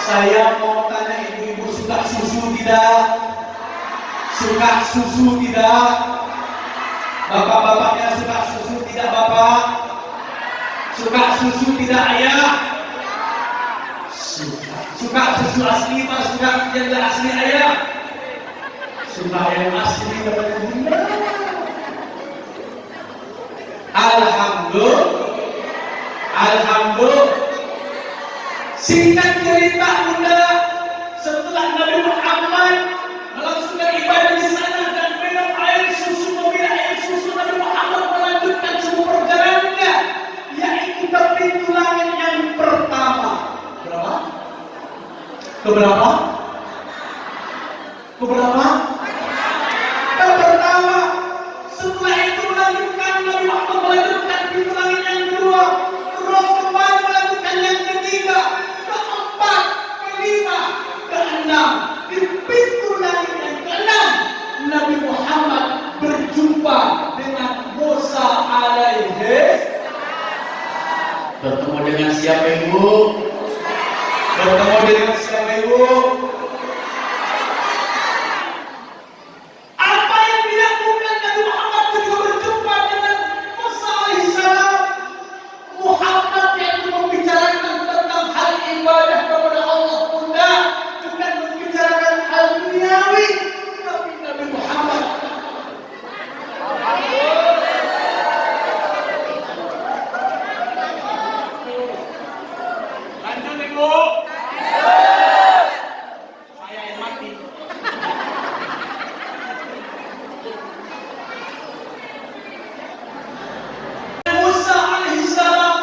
Saya mau tanya ibu-ibu suka susu tidak? Suka susu tidak? Bapak-bapaknya suka susu tidak Bapak? Suka susu tidak Ayah? Suka. Suka susu asli Pak? Suka yang tidak asli Ayah? Suka yang asli daripada Bunda. Alhamdulillah. Alhamdulillah. Singkat cerita Bunda, setelah Nabi Muhammad melangsungkan ibadah di sana dan minum air susu, meminum air susu, Nabi Muhammad melanjutkan semua perjalanannya, yaitu ke pintu langit yang pertama. Berapa? Keberapa? Keberapa? Yang pertama. Setelah itu melanjutkan Nabi Muhammad melanjutkan pintu langit yang kedua, terus kembali melanjutkan yang ketiga, keempat, kelima, keenam. Di pintu langit yang keenam, Nabi Muhammad berjumpa dengan Musa alaihi. Bertemu dengan siapa Ibu? Bertemu dengan siapa Ibu? Apa yang dilakukan Nabi Muhammad ketika berjumpa dengan Musa alaihissalam? Muhammad yang membicarakan tentang hal ibadah kepada Allah Bunda, bukan membicarakan hal duniawi, tapi Nabi Muhammad lanjut Ibu. Saya yang mati. Musa alaihissalam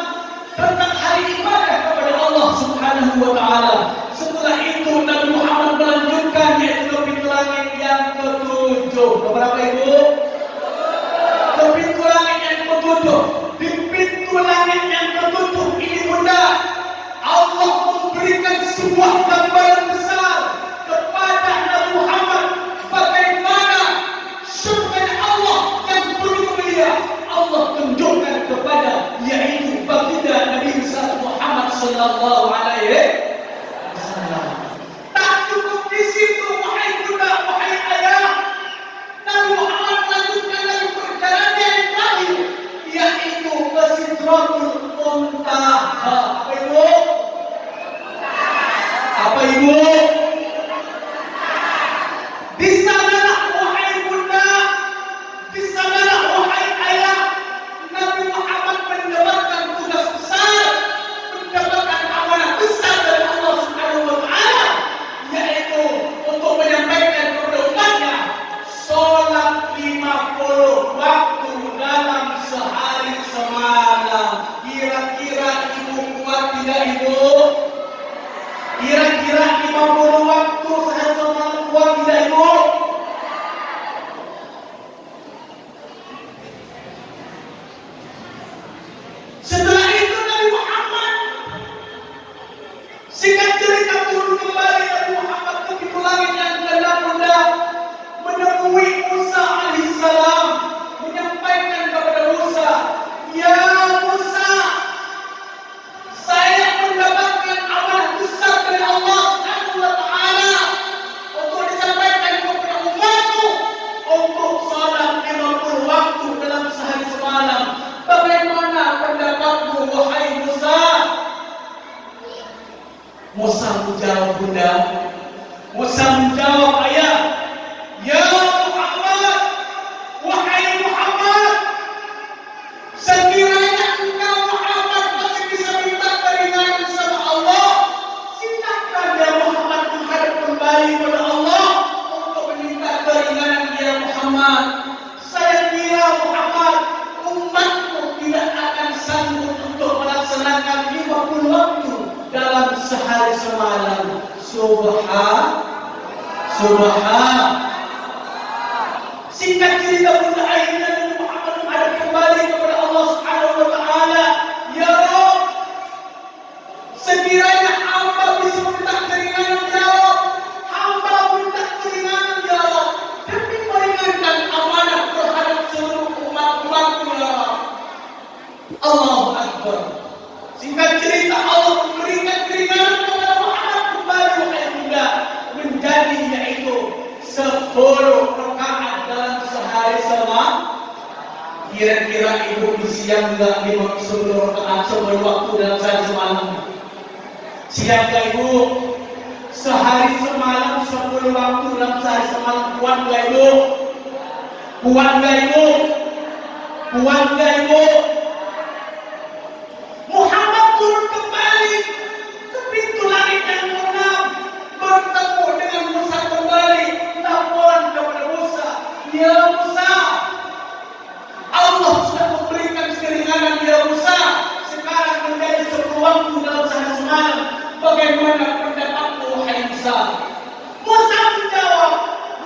tentang hari ibadah kepada Allah Subhanahu wa taala. Setelah itu Nabi Muhammad melanjutkan yaitu ke pintu langit yang ketujuh. Keberapa Ibu? Ke pintu langit yang ketujuh. Di pintu langit yang ketujuh ini Bunda, Allah memberikan sebuah gambaran besar kepada Nabi Muhammad bagaimana surga Allah yang penuh mulia. Allah tunjukkan kepada yaitu baginda Nabi Muhammad sallallahu alaihi wasallam. Tak cukup di situ wahai Bunda, wahai Ayah. Nabi Muhammad melanjutkan lagi perjalanan yang terakhir yaitu ke Sidratul Muntaha. Apa Ibu? Apa Ibu? Di sanalah wahai Bunda, di sanalah wahai Ayah, Nabi Muhammad mendapatkan tugas besar, mendapatkan amanah besar dari Allah Subhanahu wa taala, yaitu untuk menyampaikan kepada umatnya salat 50 waktu dalam sehari semalam. Kira-kira Ibu kuat tidak Ibu? Kira-kira 50 waktu sehari semalam kuat tidak Ibu? Setelah itu Nabi Muhammad, singkat cerita turun kembali Nabi Muhammad ke pintu langit yang keenam Bunda, menemui Musa alaihissalam, menyampaikan kepada Musa, ya Musa, saya mendapatkan amanah besar dari Allah Subhanahu wa taala untuk disampaikan kepada umatku untuk salat 50 waktu dalam sehari semalam. Bagaimana pendapatmu wahai Musa? Musa menjawab Bunda. Musa menjawab Ayah, ya Muhammad, wahai Muhammad, sekiranya engkau Muhammad masih bisa minta keringanan sama Allah, silakan ya Muhammad menghadap kembali pada Allah untuk meminta keringanan ya Muhammad. Saya kira Muhammad, umatmu tidak akan sanggup untuk melaksanakan 50 waktu dalam sehari semalam. Subhan. Singkat cerita Bunda, akhirnya Nabi Muhammad menghadap kembali kepada Allah Subhanahu wa taala. Ya Rabb, sekiranya hamba bisa minta keringanan ya Rabb, hamba minta keringanan ya Rabb, demi meringankan amanah terhadap seluruh umat-umatmu ya Rabb. Allahu Akbar. Singkat cerita Allah memberikan keringanan kepada Muhammad kembali wahai Bunda, menjadi yaitu 10 Kira-kira ibu siang enggak 10 rakaat sebelum waktu dalam sehari semalam? Siang enggak ibu? Sehari semalam 10 waktu dalam sehari semalam, kuat enggak ibu? Kuat enggak ibu? Kuat enggak ibu? Muhammad turun kembali ke pintu langit yang keenam, bertemu dengan Musa kembali. Laporan kepada Musa, ya Musa, Allah sudah memberikan keringanan ya Musa. Sekarang menjadi 10 waktu dalam sehari semalam. Bagaimana pendapatmu wahai Musa? Musa menjawab,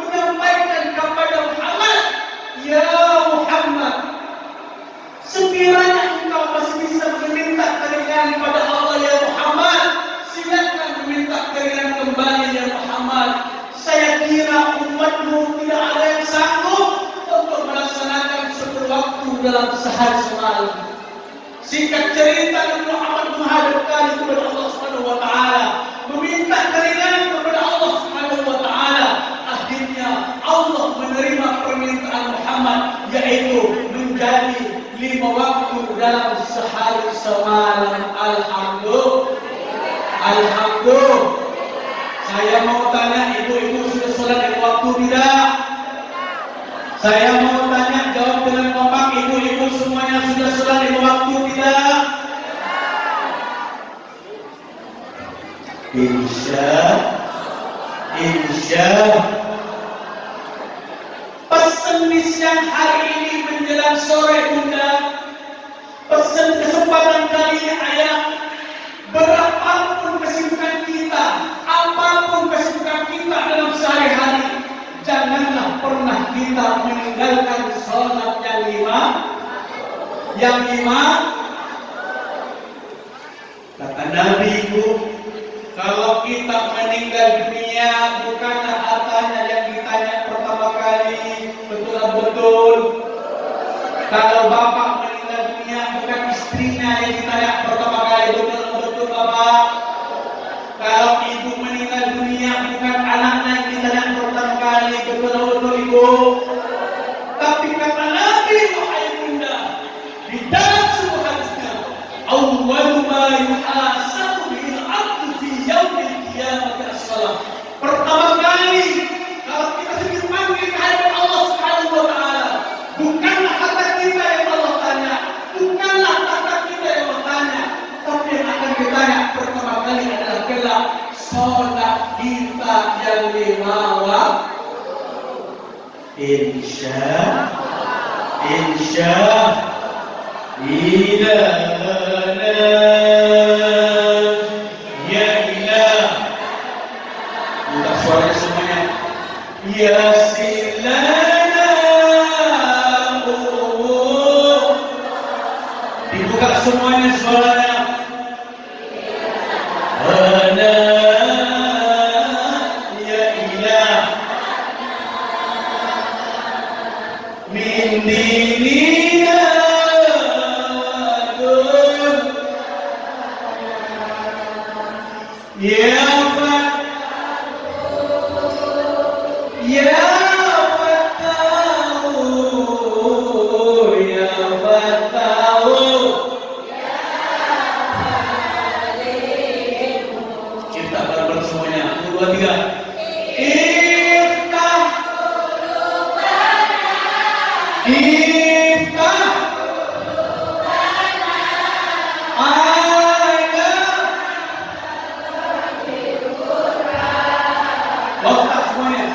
menyampaikan kepada Muhammad, ya Muhammad, sekiranya engkau masih bisa meminta keringanan pada Allah ya Muhammad, silakan meminta keringanan kembali ya Muhammad. Saya kira umatmu tidak ada yang sanggup untuk melaksanakan 10 waktu dalam sehari semalam. Singkat cerita, Nabi Muhammad menghadap kali kepada Allah Subhanahu wa taala, meminta keringanan kepada Allah Subhanahu wa taala. Akhirnya Allah menerima permintaan Muhammad, yaitu menjadi 5 waktu dalam sehari semalam. Alhamdulillah. Alhamdulillah. Saya mau tanya, ibu-ibu sudah sholat di waktu tidak? Saya mau tanya, jawab dengan kompak, ibu-ibu semuanya sudah sholat di waktu tidak? Insya. Pesan di siang hari ini menjelang sore bunda. Pesan kesempatan kali ini ayah. Berapapun kesibukan kita, apapun kesibukan kita dalam sehari-hari, janganlah pernah kita meninggalkan sholat yang 5. Kata Nabi ibu, kalau kita meninggal dunia, bukanlah hartanya yang ditanya pertama kali. Betul. Kalau bapak meninggal dunia, bukan istrinya yang ditanya pertama kali. Betul bapak. Kalau ibu meninggal dunia, bukan anaknya yang ditanya pertama kali. Betul ibu. Tapi kata Nabi wahai bunda, di dalam sebuah hadisnya, awwalu ma yuhasabu bil 'abdu fi yaumil qiyamati as-shalah. Pertama kali kalau kita dipanggil ke hadapan Allah Subhanahu wa taala, bukanlah harta kita yang Allah tanya, bukanlah harta kita yang Allah tanya, tapi yang akan ditanya pertama kali adalah kelak sholat kita yang 5 waktu. Insya ilahana ya ilah. Minta suaranya semuanya. Ya silana. Dibuka semuanya suaranya. Ana ya ilah. Min dinina ya Fatahu. Kita bareng-bareng semuanya. 1, 2, 3. Wafat semuanya.